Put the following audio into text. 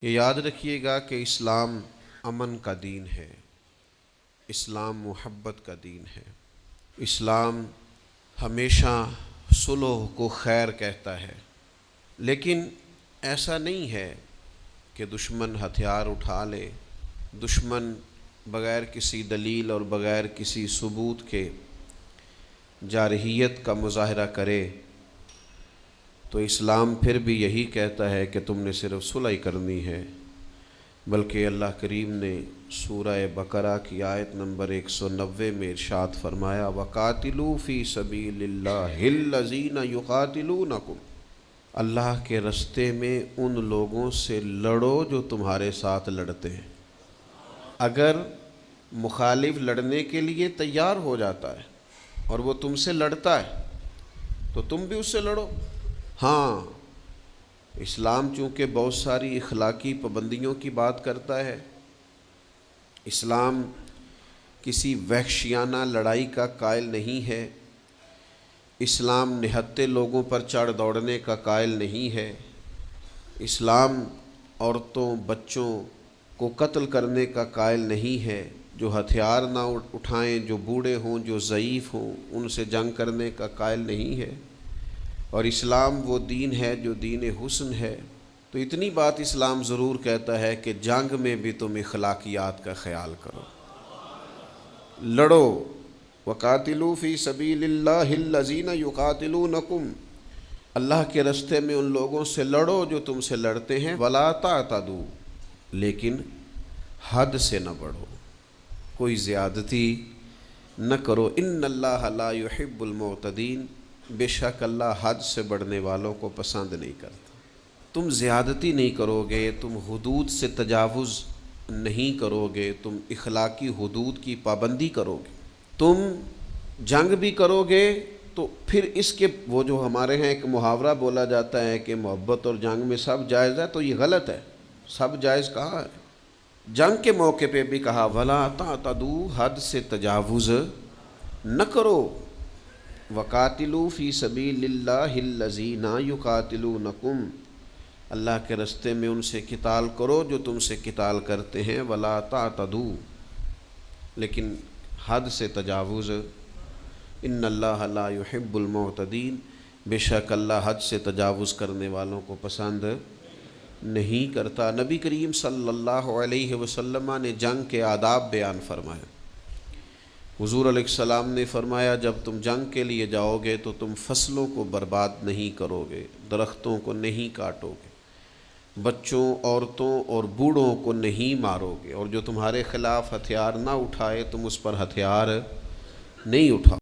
یہ یاد رکھیے گا کہ اسلام امن کا دین ہے، اسلام محبت کا دین ہے، اسلام ہمیشہ صلح کو خیر کہتا ہے۔ لیکن ایسا نہیں ہے کہ دشمن ہتھیار اٹھا لے، دشمن بغیر کسی دلیل اور بغیر کسی ثبوت کے جارحیت کا مظاہرہ کرے، تو اسلام پھر بھی یہی کہتا ہے کہ تم نے صرف صلح کرنی ہے۔ بلکہ اللہ کریم نے سورہ بقرہ کی آیت نمبر 190 میں ارشاد فرمایا وَقَاتِلُوا فِي سَبِيلِ اللَّهِ الَّذِينَ يُقَاتِلُونَكُمْ، اللہ کے رستے میں ان لوگوں سے لڑو جو تمہارے ساتھ لڑتے ہیں۔ اگر مخالف لڑنے کے لیے تیار ہو جاتا ہے اور وہ تم سے لڑتا ہے تو تم بھی اس سے لڑو۔ ہاں، اسلام چونکہ بہت ساری اخلاقی پابندیوں کی بات کرتا ہے، اسلام کسی وحشیانہ لڑائی کا قائل نہیں ہے، اسلام نہتے لوگوں پر چڑھ دوڑنے کا قائل نہیں ہے، اسلام عورتوں بچوں کو قتل کرنے کا قائل نہیں ہے، جو ہتھیار نہ اٹھائیں، جو بوڑھے ہوں، جو ضعیف ہوں، ان سے جنگ کرنے کا قائل نہیں ہے، اور اسلام وہ دین ہے جو دین حسن ہے۔ تو اتنی بات اسلام ضرور کہتا ہے کہ جنگ میں بھی تم اخلاقیات کا خیال کرو، لڑو۔ وَقَاتِلُوا فِي سَبِيلِ اللَّهِ الَّذِينَ يُقَاتِلُونَكُمْ، اللہ کے رستے میں ان لوگوں سے لڑو جو تم سے لڑتے ہیں۔ وَلَا تَعْتَدُوا، لیکن حد سے نہ بڑھو، کوئی زیادتی نہ کرو۔ إِنَّ اللَّهَ لَا يُحِبُّ الْمُعْتَدِينَ، بے شک اللہ حد سے بڑھنے والوں کو پسند نہیں کرتا۔ تم زیادتی نہیں کرو گے، تم حدود سے تجاوز نہیں کرو گے، تم اخلاقی حدود کی پابندی کرو گے، تم جنگ بھی کرو گے تو پھر اس کے وہ جو ہمارے ہیں ایک محاورہ بولا جاتا ہے کہ محبت اور جنگ میں سب جائز ہے، تو یہ غلط ہے۔ سب جائز کہا ہے؟ جنگ کے موقع پہ بھی کہا وَلَا تَعْتَدُوا، حد سے تجاوز نہ کرو۔ وَقَاتِلُوا فِي سَبِيلِ اللَّهِ الَّذِينَ يُقَاتِلُونَكُمْ، اللہ کے رستے میں ان سے قتال کرو جو تم سے قتال کرتے ہیں۔ وَلَا تَعْتَدُوا، لیکن حد سے تجاوز۔ إِنَّ اللَّهَ لَا يُحِبُّ الْمُعْتَدِينَ، بے شک اللہ حد سے تجاوز کرنے والوں کو پسند نہیں کرتا۔ نبی کریم صلی اللہ علیہ وسلم نے جنگ کے آداب بیان فرمائے۔ حضور علیہ السلام نے فرمایا جب تم جنگ کے لیے جاؤ گے تو تم فصلوں کو برباد نہیں کرو گے، درختوں کو نہیں کاٹو گے، بچوں، عورتوں اور بوڑھوں کو نہیں مارو گے، اور جو تمہارے خلاف ہتھیار نہ اٹھائے تم اس پر ہتھیار نہیں اٹھاؤ۔